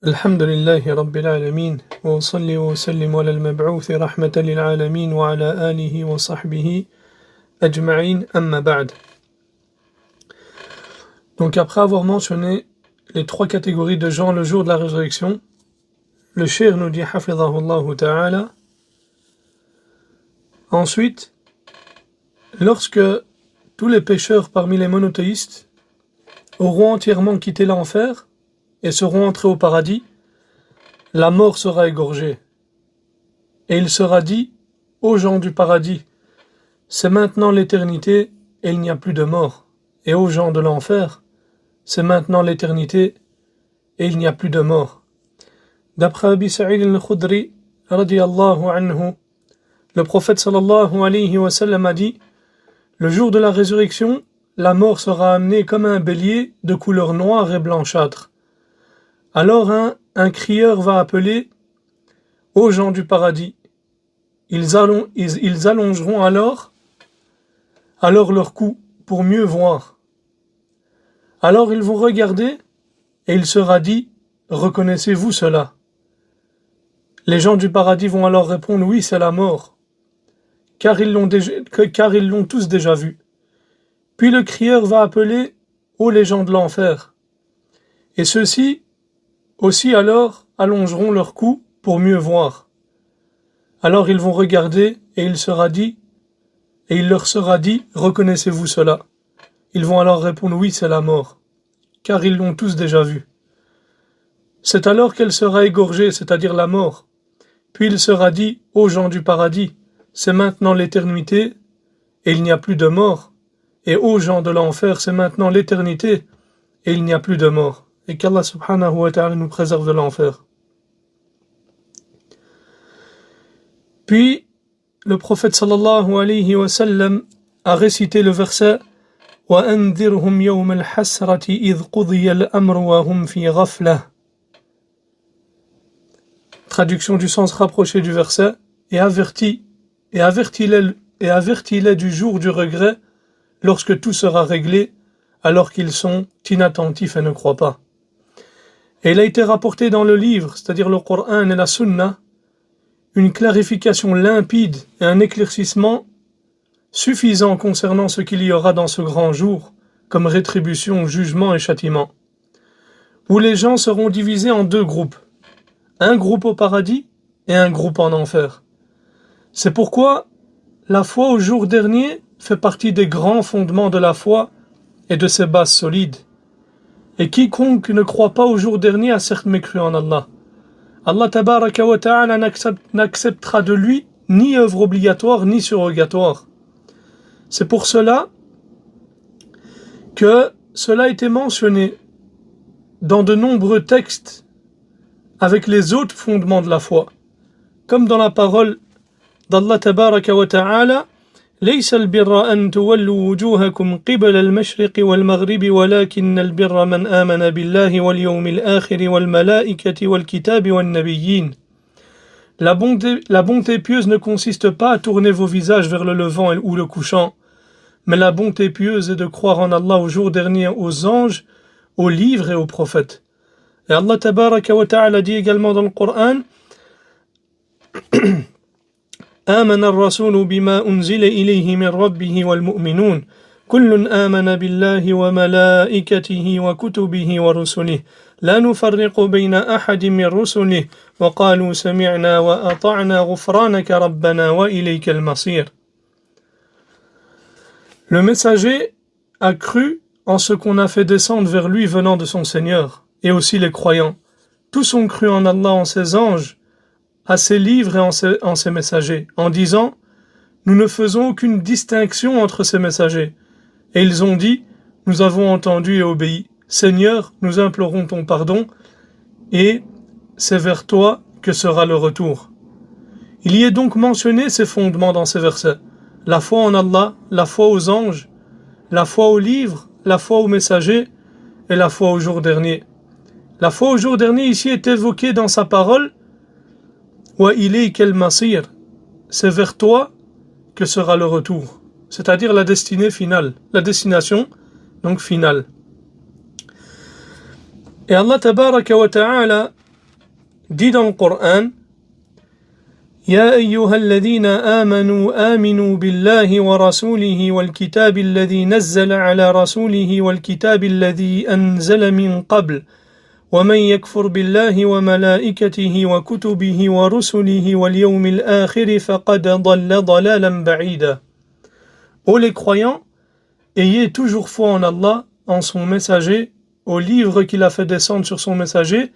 الحمد لله رب العالمين وأصلي وأسلم على المبعوث رحمة للعالمين وعلى آله وصحبه أجمعين أما بعد. Donc après avoir mentionné les trois catégories de gens le jour de la résurrection, le cheikh nous dit hafidhahullah ta'ala. Ensuite, lorsque tous les pécheurs parmi les monothéistes auront entièrement quitté l'enfer et seront entrés au paradis, la mort sera égorgée. Et il sera dit aux gens du paradis, c'est maintenant l'éternité et il n'y a plus de mort. Et aux gens de l'enfer, c'est maintenant l'éternité et il n'y a plus de mort. D'après Abi Sa'id al-Khudri, radiyallahu anhu, le prophète sallallahu alayhi wa sallam a dit, le jour de la résurrection, la mort sera amenée comme un bélier de couleur noire et blanchâtre. Alors un crieur va appeler aux gens du paradis. Ils allongeront alors leur cou pour mieux voir. Alors ils vont regarder et il sera dit, reconnaissez-vous cela? Les gens du paradis vont alors répondre, oui, c'est la mort, car ils l'ont tous déjà vu. Puis le crieur va appeler les gens de l'enfer. Et ceux-ci aussi alors allongeront leur cou pour mieux voir. Alors ils vont regarder et il leur sera dit, reconnaissez-vous cela? Ils vont alors répondre, oui, c'est la mort, car ils l'ont tous déjà vu. C'est alors qu'elle sera égorgée, c'est-à-dire la mort. Puis il sera dit aux gens du paradis, c'est maintenant l'éternité et il n'y a plus de mort. Et aux gens de l'enfer, c'est maintenant l'éternité et il n'y a plus de mort. Et qu'Allah subhanahu wa ta'ala nous préserve de l'enfer. Puis, le prophète sallallahu alayhi wa sallam a récité le verset وَأَنذِرْهُمْ يَوْمَ الْحَسْرَةِ إِذْ قُضِيَ الْأَمْرُ وَهُمْ فِي غَفْلَةٍ. Traduction du sens rapproché du verset, et avertis-les du jour du regret lorsque tout sera réglé alors qu'ils sont inattentifs et ne croient pas. Et il a été rapporté dans le livre, c'est-à-dire le Coran et la Sunna, une clarification limpide et un éclaircissement suffisant concernant ce qu'il y aura dans ce grand jour, comme rétribution, jugement et châtiment, où les gens seront divisés en deux groupes, un groupe au paradis et un groupe en enfer. C'est pourquoi la foi au jour dernier fait partie des grands fondements de la foi et de ses bases solides. Et quiconque ne croit pas au jour dernier a certes mécru en Allah. Allah tabaraka wa ta'ala n'acceptera de lui ni œuvre obligatoire ni surrogatoire. C'est pour cela que cela a été mentionné dans de nombreux textes avec les autres fondements de la foi, comme dans la parole d'Allah tabaraka wa ta'ala, ليس البر أن تولوا وجوهكم قبل المشرق والمغرب ولكن البر من آمن بالله واليوم الآخر والملائكة والكتاب والنبيين. La bonté pieuse ne consiste pas à tourner vos visages vers le levant ou le couchant, mais la bonté pieuse est de croire en Allah au jour dernier, aux anges, aux livres et aux prophètes. Et Allah tabaraka wa ta'ala dit également dans le Coran, آمن الرسول بما أنزل إليه من ربه والمؤمنون كل آمن بالله وملائكته وكتبه ورسله لا نفرق بين أحد من رسله وقالوا سمعنا وأطعنا غفرانك ربنا وإليك المصير. Le messager a cru en ce qu'on a fait descendre vers lui venant de son Seigneur, et aussi les croyants. Tous ont cru en Allah, en ses anges, à ses livres et en ses messagers, en disant « Nous ne faisons aucune distinction entre ces messagers. » Et ils ont dit « Nous avons entendu et obéi. Seigneur, nous implorons ton pardon, et c'est vers toi que sera le retour. » Il y est donc mentionné ces fondements dans ces versets. La foi en Allah, la foi aux anges, la foi aux livres, la foi aux messagers et la foi au jour dernier. La foi au jour dernier ici est évoquée dans sa parole Wa ilayka al-masir, c'est vers toi que sera le retour, c'est-à-dire la destinée finale, la destination donc finale. Et Allah tabaraka wa ta'ala dit dans le Coran: يا أيها الذين آمنوا آمنوا بالله ورسوله والكتاب الذي نزل على رسوله والكتاب الذي أنزل من قبل ومن يكفر بالله وملائكته وكتبه ورسله واليوم الآخر فقد ضل ضلالا بعيدا. Ô les croyants, ayez toujours foi en Allah, en son messager, au livre qu'il a fait descendre sur son messager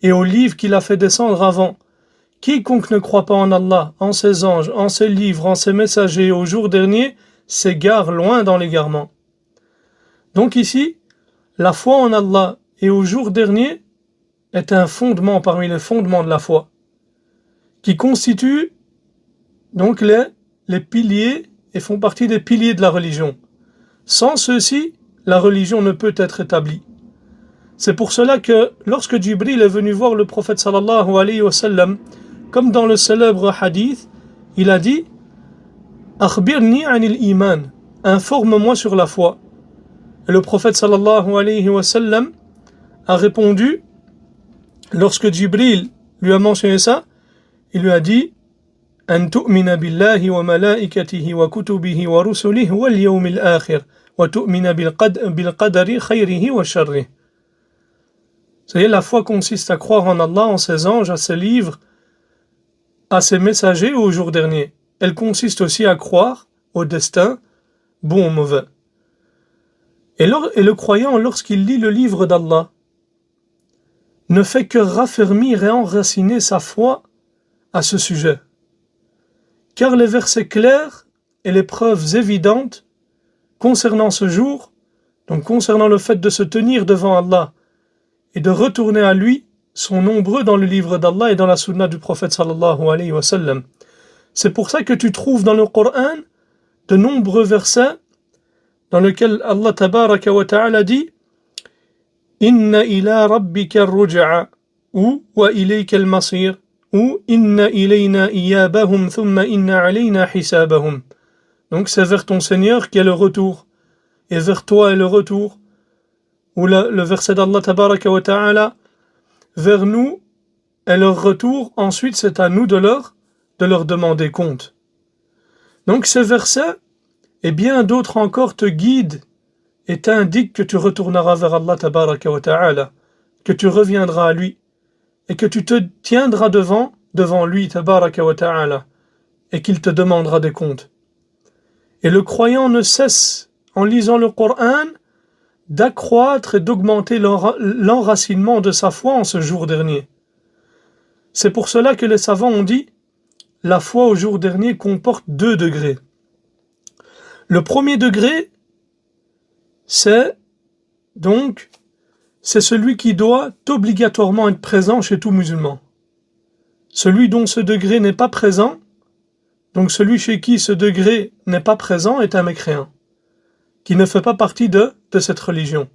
et au livre qu'il a fait descendre avant. Quiconque ne croit pas en Allah, en ses anges, en ses livres, en ses messagers au jour dernier, s'égare loin dans l'égarement. Donc ici, la foi en Allah et au jour dernier est un fondement parmi les fondements de la foi, qui constituent donc les piliers et font partie des piliers de la religion. Sans ceux-ci, la religion ne peut être établie. C'est pour cela que lorsque Jibril est venu voir le prophète sallallahu alayhi wa sallam, comme dans le célèbre hadith, il a dit: Akhbirni anil iman, informe-moi sur la foi. Et le prophète sallallahu alayhi wa sallam a répondu, lorsque Jibril lui a mentionné ça, il lui a dit: An tu'mina billahi wa malaikatihi wa kutubihi wa rusulihi wal yawmil akhir wa tu'mina bil qadari khayrihi wa sharrihi. C'est-à-dire, la foi consiste à croire en Allah, en ses anges, à ses livres, à ses messagers au jour dernier. Elle consiste aussi à croire au destin, bon ou mauvais. Et le croyant, lorsqu'il lit le livre d'Allah, ne fait que raffermir et enraciner sa foi à ce sujet. Car les versets clairs et les preuves évidentes concernant ce jour, donc concernant le fait de se tenir devant Allah et de retourner à lui, sont nombreux dans le livre d'Allah et dans la sunna du prophète sallallahu alayhi wa sallam. C'est pour ça que tu trouves dans le Coran de nombreux versets dans lesquels Allah tabaraka wa ta'ala dit: Inna ila rabbika ar-ruj'a ou wa ilayka al-masir ou inna ilayna iyabahum thumma inna alayna hisabahum. Donc c'est vers ton Seigneur qu'est le retour, et vers toi est le retour. Ou le verset d'Allah tabaraka wa ta'ala: vers nous est leur retour, ensuite c'est à nous de leur demander compte. Donc ces versets et bien d'autres encore te guident et t'indiquent que tu retourneras vers Allah tabaraka wa ta'ala, que tu reviendras à lui et que tu te tiendras devant lui tabaraka wa ta'ala et qu'il te demandera des comptes. Et le croyant ne cesse, en lisant le Coran, d'accroître et d'augmenter l'enracinement de sa foi en ce jour dernier. C'est pour cela que les savants ont dit: la foi au jour dernier comporte 2 degrés. Le premier degré, c'est celui qui doit obligatoirement être présent chez tout musulman. Celui dont ce degré n'est pas présent, donc celui chez qui ce degré n'est pas présent, est un mécréant, qui ne fait pas partie de cette religion.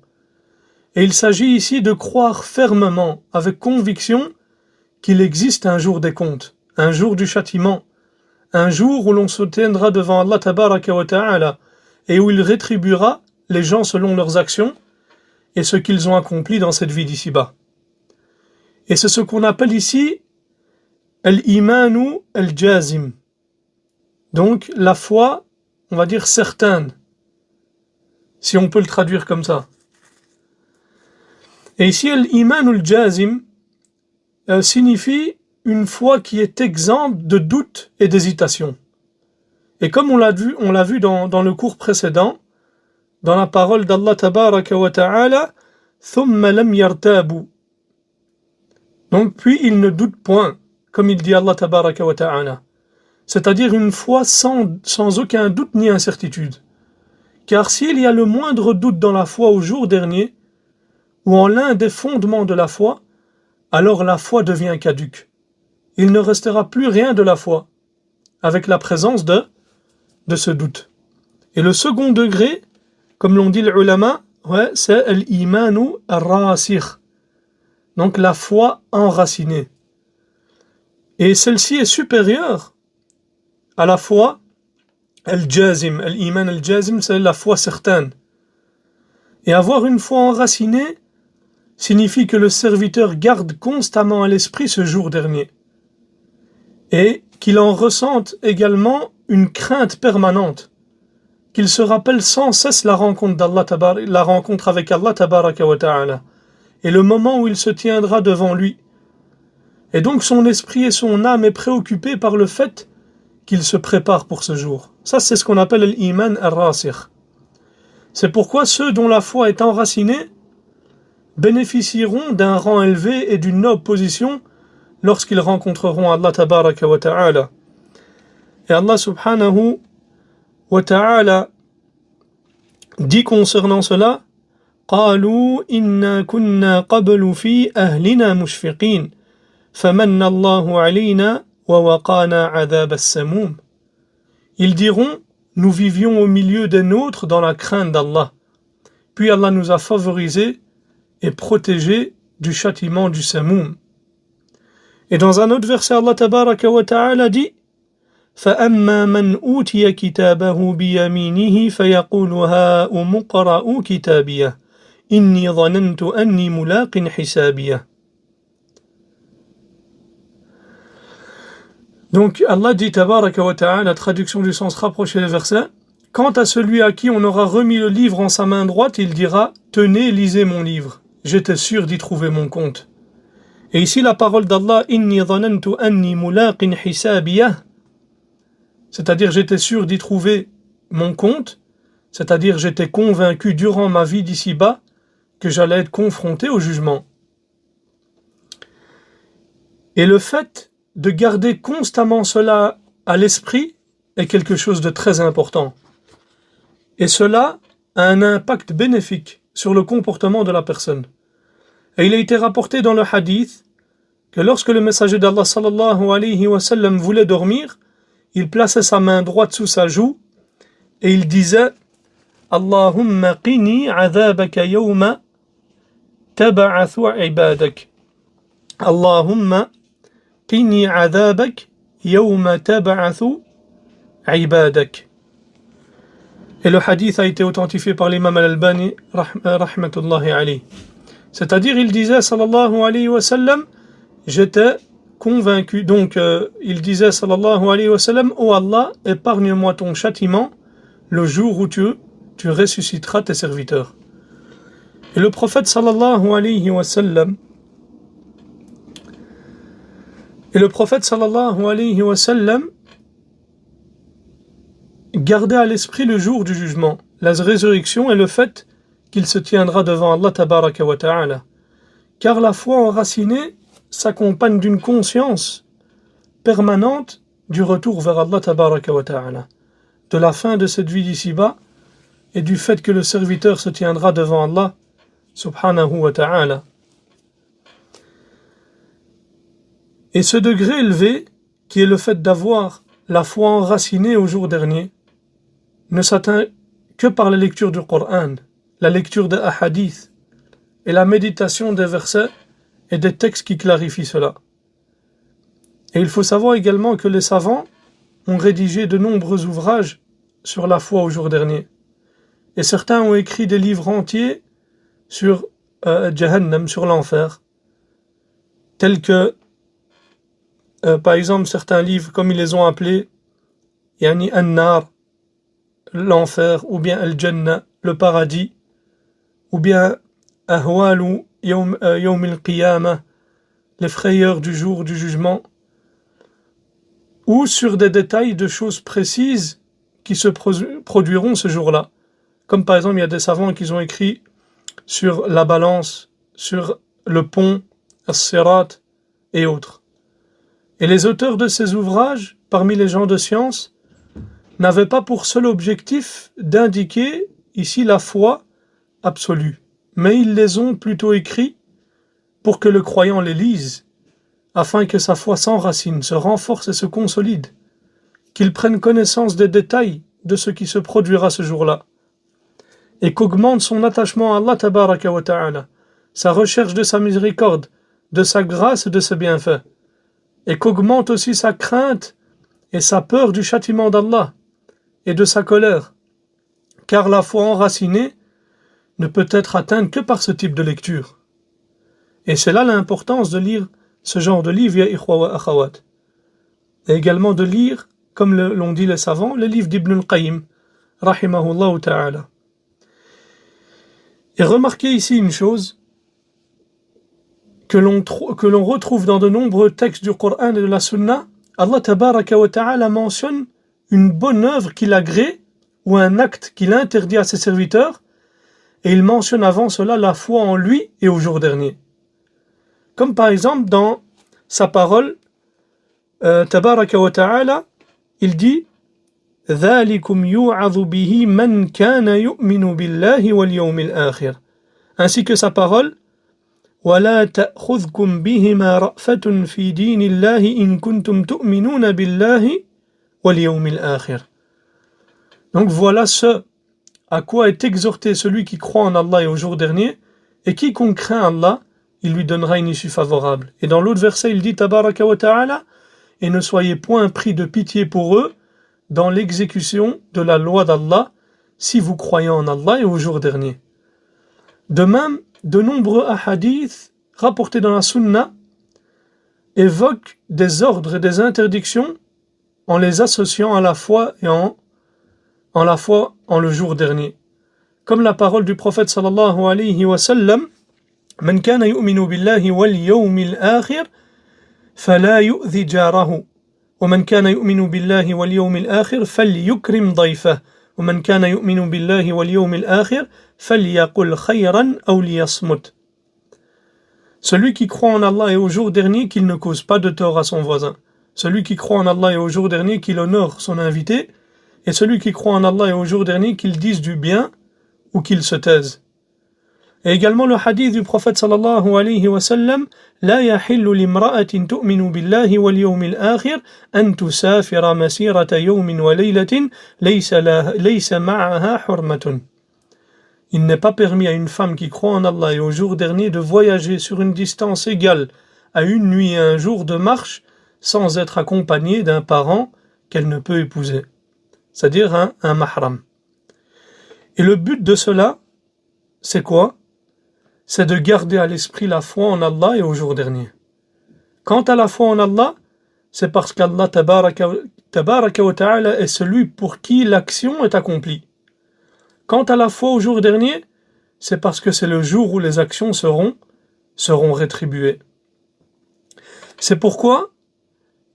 Et il s'agit ici de croire fermement, avec conviction, qu'il existe un jour des comptes, un jour du châtiment, un jour où l'on se tiendra devant Allah tabaraka wa ta'ala et où il rétribuera les gens selon leurs actions et ce qu'ils ont accompli dans cette vie d'ici-bas. Et c'est ce qu'on appelle ici al-imanu al-jazim. Donc la foi, on va dire certaine, si on peut le traduire comme ça. Et ici, al-iman al-jazim signifie une foi qui est exempte de doute et d'hésitation. Et comme on l'a vu dans le cours précédent, dans la parole d'Allah tabaraka wa ta'ala, thumma lam yartabu. Donc puis il ne doute point, comme il dit Allah tabaraka wa ta'ala. C'est-à-dire une foi sans aucun doute ni incertitude. Car s'il y a le moindre doute dans la foi au jour dernier, ou en l'un des fondements de la foi, alors la foi devient caduque. Il ne restera plus rien de la foi, avec la présence de ce doute. Et le second degré, comme l'ont dit les ulama, c'est l'imanu ar-rasikh, donc la foi enracinée. Et celle-ci est supérieure à la foi al-jazim. Al-iman al-jazim, c'est la foi certaine. Et avoir une foi enracinée, signifie que le serviteur garde constamment à l'esprit ce jour dernier et qu'il en ressente également une crainte permanente, qu'il se rappelle sans cesse la rencontre la rencontre avec Allah tabaraka wa ta'ala et le moment où il se tiendra devant lui. Et donc son esprit et son âme est préoccupé par le fait qu'il se prépare pour ce jour. Ça, c'est ce qu'on appelle l'iman ar-rasikh. C'est pourquoi ceux dont la foi est enracinée bénéficieront d'un rang élevé et d'une noble position lorsqu'ils rencontreront Allah tabaraka wa ta'ala. Et Allah subhanahu wa ta'ala dit concernant cela: قالوا إنا كنا قبل في أهلنا مشفقين فمن الله علينا ووقانا عذاب السموم. Ils diront: nous vivions au milieu des nôtres dans la crainte d'Allah, puis Allah nous a favorisés et protégés du châtiment du Samoum. Et dans un autre verset, Allah tabaraka wa ta'ala dit: فأما من أوتي كتابه بيمينه فيقول هاؤم اقرءوا كتابيه إني ظننت أني ملاق حسابيه. Donc Allah dit tabaraka wa ta'ala, la traduction du sens rapproché des versets: quant à celui à qui on aura remis le livre en sa main droite, il dira: tenez, lisez mon livre, j'étais sûr d'y trouver mon compte. Et ici la parole d'Allah, inni dhanantu anni mulaqin hisabiyah, c'est-à-dire j'étais sûr d'y trouver mon compte, c'est-à-dire j'étais convaincu durant ma vie d'ici-bas que j'allais être confronté au jugement. Et le fait de garder constamment cela à l'esprit est quelque chose de très important. Et cela a un impact bénéfique sur le comportement de la personne. Et il a été rapporté dans le hadith que lorsque le messager d'Allah sallallahu alayhi wa sallam voulait dormir, il plaçait sa main droite sous sa joue et il disait: Allahumma qini adhabaka yawma tab'athu ibadak. Allahumma qini adhabak yawma tab'athu ibadak. Et le hadith a été authentifié par l'imam al-Albani rahmatullahi alayhi. C'est-à-dire, il disait sallallahu alayhi wa sallam, j'étais convaincu. Donc, il disait sallallahu alayhi wa sallam: ô Allah, épargne-moi ton châtiment le jour où tu ressusciteras tes serviteurs. Et le prophète sallallahu alayhi wa sallam gardait à l'esprit le jour du jugement, la résurrection et le fait qu'il se tiendra devant Allah tabaraka wa ta'ala. Car la foi enracinée s'accompagne d'une conscience permanente du retour vers Allah tabaraka wa ta'ala, de la fin de cette vie d'ici-bas et du fait que le serviteur se tiendra devant Allah subhanahu wa ta'ala. Et ce degré élevé, qui est le fait d'avoir la foi enracinée au jour dernier, ne s'atteint que par la lecture du Coran, la lecture des hadiths et la méditation des versets et des textes qui clarifient cela. Et il faut savoir également que les savants ont rédigé de nombreux ouvrages sur la foi au jour dernier. Et certains ont écrit des livres entiers sur Jahannam, sur l'enfer, tels que, par exemple, certains livres, comme ils les ont appelés, Yani An-Nar, l'enfer, ou bien Al-Jannah, le paradis, ou bien Ahwalu Yawm al-Qiyamah, les frayeurs du jour du jugement, ou sur des détails de choses précises qui se produiront ce jour-là. Comme par exemple, il y a des savants qui ont écrit sur la balance, sur le pont, as-Sirat et autres. Et les auteurs de ces ouvrages, parmi les gens de science, n'avaient pas pour seul objectif d'indiquer ici la foi absolue, mais ils les ont plutôt écrits pour que le croyant les lise, afin que sa foi s'enracine, se renforce et se consolide, qu'il prenne connaissance des détails de ce qui se produira ce jour-là, et qu'augmente son attachement à Allah tabaraka wa ta'ala, sa recherche de sa miséricorde, de sa grâce et de ses bienfaits, et qu'augmente aussi sa crainte et sa peur du châtiment d'Allah et de sa colère, car la foi enracinée ne peut être atteinte que par ce type de lecture. Et c'est là l'importance de lire ce genre de livre, ya ikhwa wa akhawat. Et également de lire, comme l'ont dit les savants, le livre d'Ibn al-Qayyim, rahimahullah ta'ala. Et remarquez ici une chose que l'on retrouve dans de nombreux textes du Coran et de la Sunna. Allah tabaraka wa ta'ala mentionne une bonne œuvre qu'il agrée ou un acte qu'il interdit à ses serviteurs, et il mentionne avant cela la foi en lui et au jour dernier. Comme par exemple dans sa parole, tabaraka wa ta'ala, il dit ذَلِكُمْ يُوعَظُ بِهِ مَنْ كَانَ يُؤْمِنُ بِاللَّهِ وَالْيَوْمِ الْآخِرِ, ainsi que sa parole وَلَا تَأْخُذْكُمْ بِهِمَا رَأْفَةٌ فِي دِينِ اللَّهِ إِن كُنْتُمْ تُؤْمِنُونَ بِاللَّهِ وَالْيَوْمِ الْآخِرِ. Donc voilà ce à quoi est exhorté celui qui croit en Allah et au jour dernier, et quiconque craint Allah, il lui donnera une issue favorable. Et dans l'autre verset, il dit tabaraka wa ta'ala, et ne soyez point pris de pitié pour eux dans l'exécution de la loi d'Allah, si vous croyez en Allah et au jour dernier. De même, de nombreux hadiths rapportés dans la Sunna évoquent des ordres et des interdictions en les associant à la foi et en la foi en le jour dernier. Comme la parole du prophète sallallahu alayhi wa sallam, من كان يؤمن بالله واليوم الآخر فلا يؤذي جاره ومن كان يؤمن بالله واليوم الآخر فليكرم ضيفه ومن كان يؤمن بالله واليوم الآخر فليقل خيرا أو ليصمت. Celui qui croit en Allah et au jour dernier, qu'il ne cause pas de tort à son voisin. Celui qui croit en Allah et au jour dernier, qu'il honore son invité. Et celui qui croit en Allah et au jour dernier, qu'il dise du bien ou qu'il se taise. Et également le hadith du prophète sallallahu alayhi wa sallam, لا يحل لامرأة تؤمن بالله واليوم الآخر أن تسافر مسيرة يوم وليلة ليس معها حرمة. Il n'est pas permis à une femme qui croit en Allah et au jour dernier de voyager sur une distance égale à une nuit et un jour de marche sans être accompagnée d'un parent qu'elle ne peut épouser, c'est-à-dire un mahram. Et le but de cela, c'est quoi? C'est de garder à l'esprit la foi en Allah et au jour dernier. Quant à la foi en Allah, c'est parce qu'Allah tabaraka wa ta'ala est celui pour qui l'action est accomplie. Quant à la foi au jour dernier, c'est parce que c'est le jour où les actions seront rétribuées. C'est pourquoi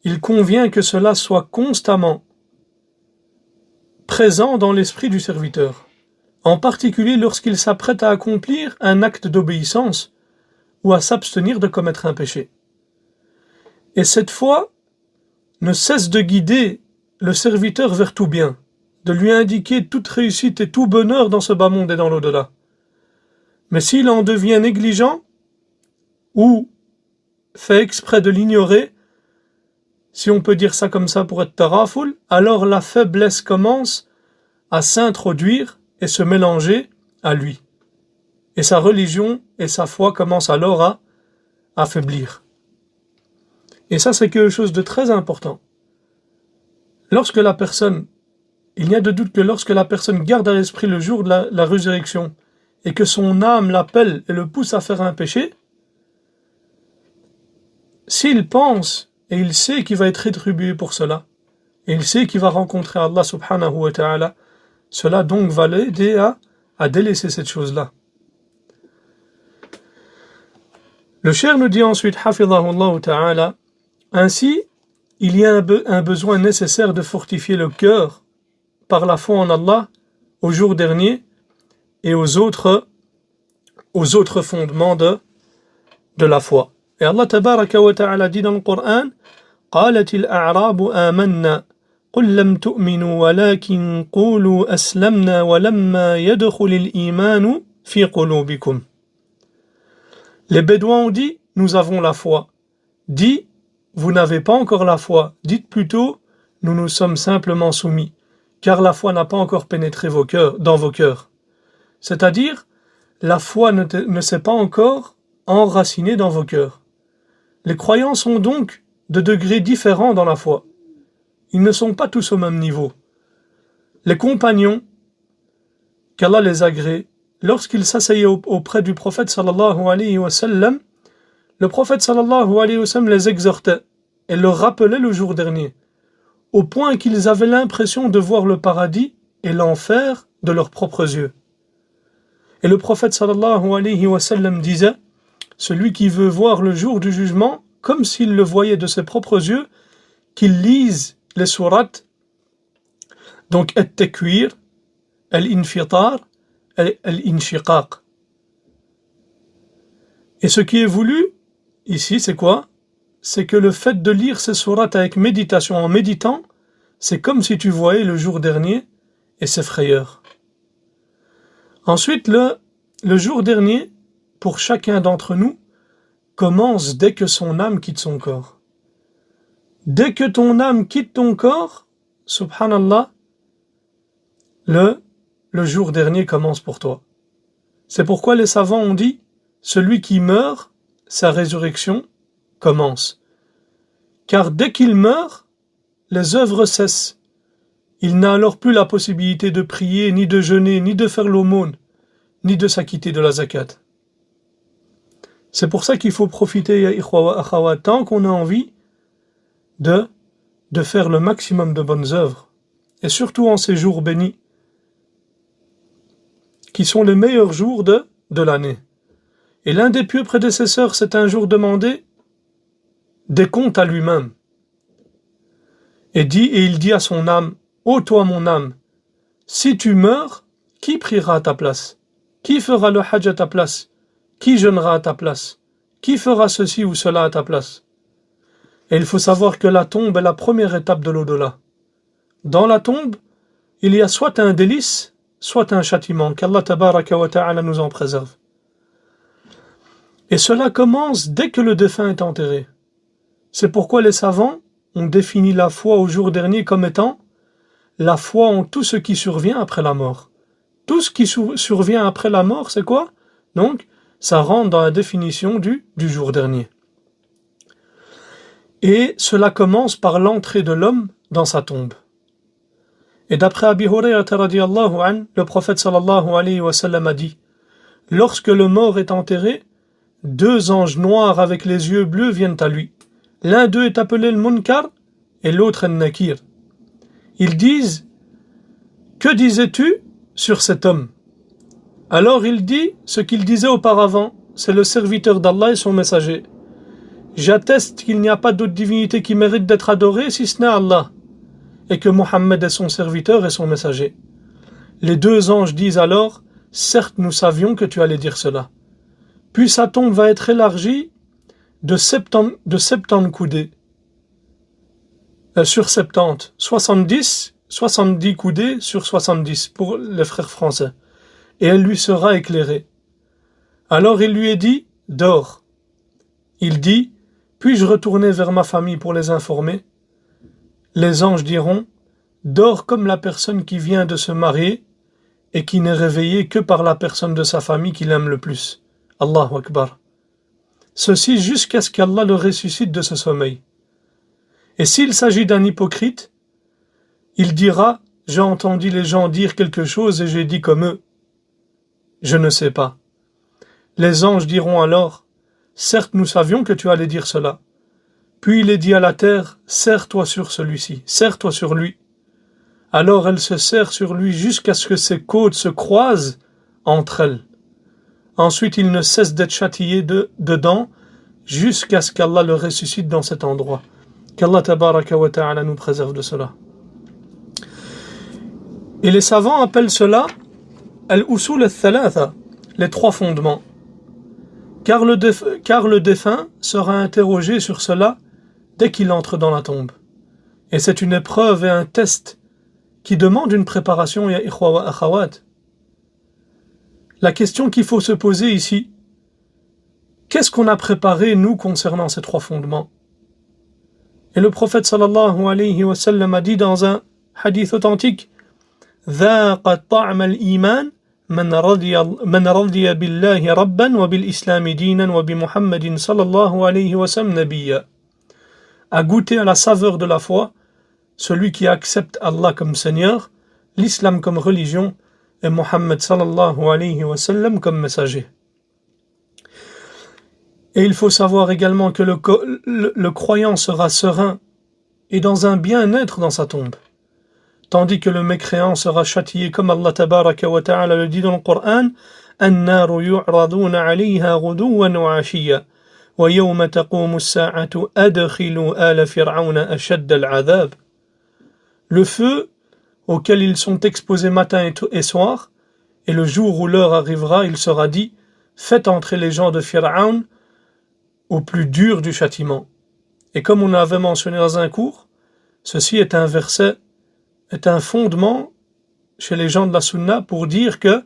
il convient que cela soit constamment présent dans l'esprit du serviteur, en particulier lorsqu'il s'apprête à accomplir un acte d'obéissance ou à s'abstenir de commettre un péché. Et cette foi ne cesse de guider le serviteur vers tout bien, de lui indiquer toute réussite et tout bonheur dans ce bas monde et dans l'au-delà. Mais s'il en devient négligent ou fait exprès de l'ignorer, si on peut dire ça comme ça pour être taraful, alors la faiblesse commence à s'introduire et se mélanger à lui. Et sa religion et sa foi commencent alors à affaiblir. Et ça, c'est quelque chose de très important. Il n'y a de doute que lorsque la personne garde à l'esprit le jour de la résurrection et que son âme l'appelle et le pousse à faire un péché, s'il pense et il sait qu'il va être rétribué pour cela, et il sait qu'il va rencontrer Allah subhanahu wa ta'ala, cela donc va l'aider à délaisser cette chose-là. Le cheikh nous dit ensuite, hafidhahullah ta'ala, ainsi, il y a un besoin nécessaire de fortifier le cœur par la foi en Allah au jour dernier et aux autres fondements de la foi. Et Allah tabaraka wa ta'ala dit dans le Coran, قالت الأعراب آمنا قل لم تؤمنوا ولكن قولوا أسلمنا ولما يدخل الإيمان في قلوبكم. Les Bédouins ont dit, nous avons la foi. Dis, vous n'avez pas encore la foi. Dites plutôt, nous nous sommes simplement soumis, car la foi n'a pas encore pénétré dans vos cœurs. C'est-à-dire, la foi ne s'est pas encore enracinée dans vos cœurs. Les croyants sont donc de degrés différents dans la foi. Ils ne sont pas tous au même niveau. Les compagnons, qu'Allah les agrée, lorsqu'ils s'asseyaient auprès du prophète sallallahu alayhi wa sallam, le prophète sallallahu alayhi wa sallam les exhortait et leur rappelait le jour dernier, au point qu'ils avaient l'impression de voir le paradis et l'enfer de leurs propres yeux. Et le prophète sallallahu alayhi wa sallam disait, celui qui veut voir le jour du jugement comme s'il le voyait de ses propres yeux, qu'il lise les sourates, donc At-Takwir, Al-Infitar, Al-Inshiqaq. Et ce qui est voulu ici, c'est quoi? C'est que le fait de lire ces sourates avec méditation, en méditant, c'est comme si tu voyais le jour dernier et c'est frayeur. Ensuite, le jour dernier, pour chacun d'entre nous, commence dès que son âme quitte son corps. Dès que ton âme quitte ton corps, subhanallah, le jour dernier commence pour toi. C'est pourquoi les savants ont dit, celui qui meurt, sa résurrection commence. Car dès qu'il meurt, les œuvres cessent. Il n'a alors plus la possibilité de prier, ni de jeûner, ni de faire l'aumône, ni de s'acquitter de la zakat. C'est pour ça qu'il faut profiter, ya ikhwa wa akhawat, tant qu'on a envie de faire le maximum de bonnes œuvres. Et surtout en ces jours bénis, qui sont les meilleurs jours de l'année. Et l'un des pieux prédécesseurs s'est un jour demandé des comptes à lui-même. Et il dit à son âme, ô toi mon âme, si tu meurs, qui priera à ta place? Qui fera le hajj à ta place? Qui jeûnera à ta place? Qui fera ceci ou cela à ta place? Et il faut savoir que la tombe est la première étape de l'au-delà. Dans la tombe, il y a soit un délice, soit un châtiment, qu'Allah tabaraka wa ta'ala nous en préserve. Et cela commence dès que le défunt est enterré. C'est pourquoi les savants ont défini la foi au jour dernier comme étant la foi en tout ce qui survient après la mort. Tout ce qui survient après la mort, c'est quoi? Donc, ça rentre dans la définition du jour dernier. Et cela commence par l'entrée de l'homme dans sa tombe. Et d'après Abi Hurayra radiyallahu anhu, le prophète sallallahu alayhi wa sallam a dit, lorsque le mort est enterré, 2 anges noirs avec les yeux bleus viennent à lui. L'un d'eux est appelé le Munkar et l'autre le Nakir. Ils disent, que disais-tu sur cet homme? Alors il dit ce qu'il disait auparavant, c'est le serviteur d'Allah et son messager. J'atteste qu'il n'y a pas d'autre divinité qui mérite d'être adorée si ce n'est Allah, et que Mohammed est son serviteur et son messager. Les 2 anges disent alors, certes nous savions que tu allais dire cela. Puis sa tombe va être élargie de 70 coudées. Sur 70, 70 coudées sur 70 pour les frères français. Et elle lui sera éclairée. Alors il lui est dit, dors. Il dit, puis-je retourner vers ma famille pour les informer? Les anges diront, dors comme la personne qui vient de se marier et qui n'est réveillée que par la personne de sa famille qu'il aime le plus. Allahu Akbar. Ceci jusqu'à ce qu'Allah le ressuscite de ce sommeil. Et s'il s'agit d'un hypocrite, il dira, j'ai entendu les gens dire quelque chose et j'ai dit comme eux. Je ne sais pas. Les anges diront alors, certes nous savions que tu allais dire cela. Puis il est dit à la terre, serre-toi sur celui-ci, serre-toi sur lui. Alors elle se serre sur lui jusqu'à ce que ses côtes se croisent entre elles. Ensuite il ne cesse d'être châtié dedans jusqu'à ce qu'Allah le ressuscite dans cet endroit. Qu'Allah tabaraka wa ta'ala nous préserve de cela. Et les savants appellent cela al-usul al-thalatha, les 3 fondements. Car le défunt sera interrogé sur cela dès qu'il entre dans la tombe. Et c'est une épreuve et un test qui demande une préparation, ya ikhwa wa akhawat. La question qu'il faut se poser ici, qu'est-ce qu'on a préparé, nous, concernant ces 3 fondements? Et le prophète sallallahu alayhi wa sallam a dit dans un hadith authentique, ذاق طعم الإيمان من رضي بالله ربا وبالإسلام دينا وبمحمد صلى الله عليه وسلم نبيا. A goûter à la saveur de la foi, celui qui accepte Allah comme Seigneur, l'islam comme religion et Mohammed sallallahu alayhi wa sallam comme messager. Et il faut savoir également que le croyant sera serein et dans un bien-être dans sa tombe, tandis que le mécréant sera châtié comme Allah tabaraka wa ta'ala le dit dans le Coran: النار يعرضون عليها غدوا وعشيا ويوم تقوم الساعة أدخلوا آل فرعون أشد العذاب. Le feu auquel ils sont exposés matin et soir, et le jour où l'heure arrivera, il sera dit: faites entrer les gens de Pharaon au plus dur du châtiment. Et comme on avait mentionné dans un cours, ceci est un verset, est un fondement chez les gens de la Sunna pour dire qu'il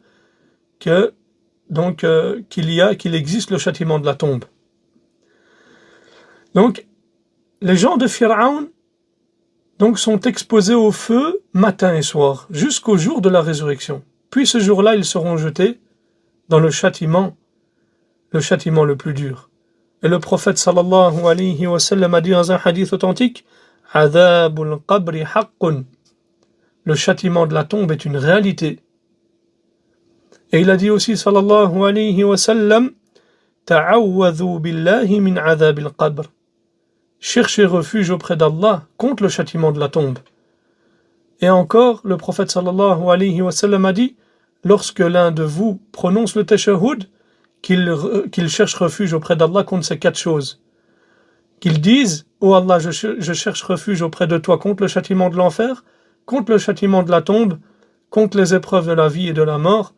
existe le châtiment de la tombe. Donc, les gens de Pharaon sont exposés au feu matin et soir, jusqu'au jour de la résurrection. Puis ce jour-là, ils seront jetés dans le châtiment le plus dur. Et le prophète sallallahu alayhi wa sallam a dit dans un hadith authentique: Adhabul qabri haqqun. Le châtiment de la tombe est une réalité. Et il a dit aussi sallallahu alayhi wa sallam: Ta'awwadhu billahi min adhabil qabr. Cherchez refuge auprès d'Allah contre le châtiment de la tombe. Et encore, le prophète sallallahu alayhi wa sallam a dit: lorsque l'un de vous prononce le tashahhud, qu'il cherche refuge auprès d'Allah contre ces 4 choses. Qu'il dise: ô Allah, je cherche refuge auprès de toi contre le châtiment de l'enfer, contre le châtiment de la tombe, contre les épreuves de la vie et de la mort,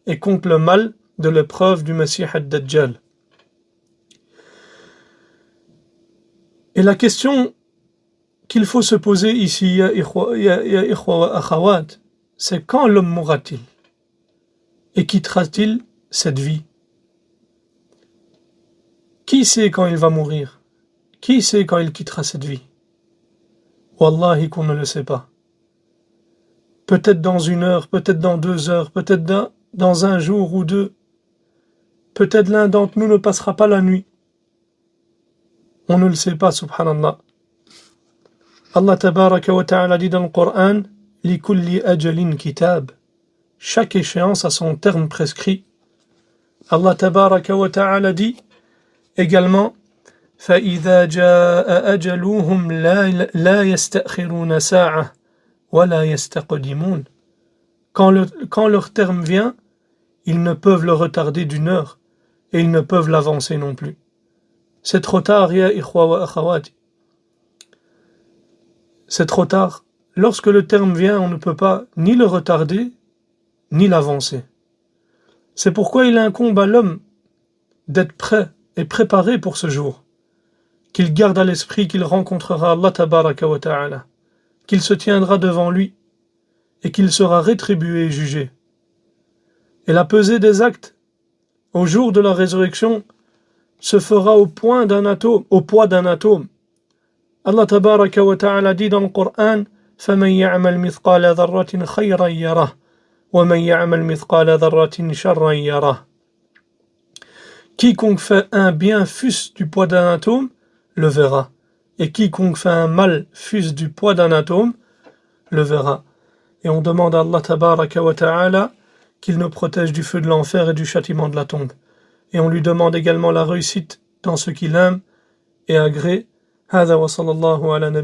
et contre le mal de l'épreuve du Messie ad-Dajjal. Et la question qu'il faut se poser ici, ya ikhwa wa akhawat, c'est: quand l'homme mourra-t-il? Et quittera-t-il cette vie? Qui sait quand il va mourir? Qui sait quand il quittera cette vie? Wallahi qu'on ne le sait pas. Peut-être dans 1 heure, peut-être dans 2 heures, peut-être dans 1 jour ou 2. Peut-être l'un d'entre nous ne passera pas la nuit. On ne le sait pas, subhanallah. Allah tabaraka wa ta'ala dit dans le Coran: Likulli ajalin kitab. Chaque échéance a son terme prescrit. Allah tabaraka wa ta'ala dit également: فَإِذَا جَاءَ أَجَلُهُمْ لَا يَسْتَأْخِرُونَ سَاعَةً وَلَا يَسْتَقْدِمُونَ. Quand leur terme vient, ils ne peuvent le retarder d'1 heure et ils ne peuvent l'avancer non plus. C'est trop tard, ya ikhwa wa akhawati. C'est trop tard. Lorsque le terme vient, on ne peut pas ni le retarder, ni l'avancer. C'est pourquoi il incombe à l'homme d'être prêt et préparé pour ce jour, qu'il garde à l'esprit qu'il rencontrera Allah tabaraka wa ta'ala, qu'il se tiendra devant lui et qu'il sera rétribué et jugé. Et la pesée des actes au jour de la résurrection se fera au poids d'un atome. Allah tabaraka wa ta'ala dit dans le Coran: فَمَنْ يَعْمَلْ مِثْقَالَ ذَرَّةٍ خَيْرًا يَرَهُ وَمَنْ يَعْمَلْ مِثْقَالَ ذَرَّةٍ شَرًّا يَرَهُ. Quiconque fait un bien fût-ce du poids d'un atome, le verra. Et quiconque fait un mal fût-ce du poids d'un atome, le verra. Et on demande à Allah tabaraka wa ta'ala qu'il nous protège du feu de l'enfer et du châtiment de la tombe. Et on lui demande également la réussite dans ce qu'il aime et agrée. هذا وصلى الله على نبينا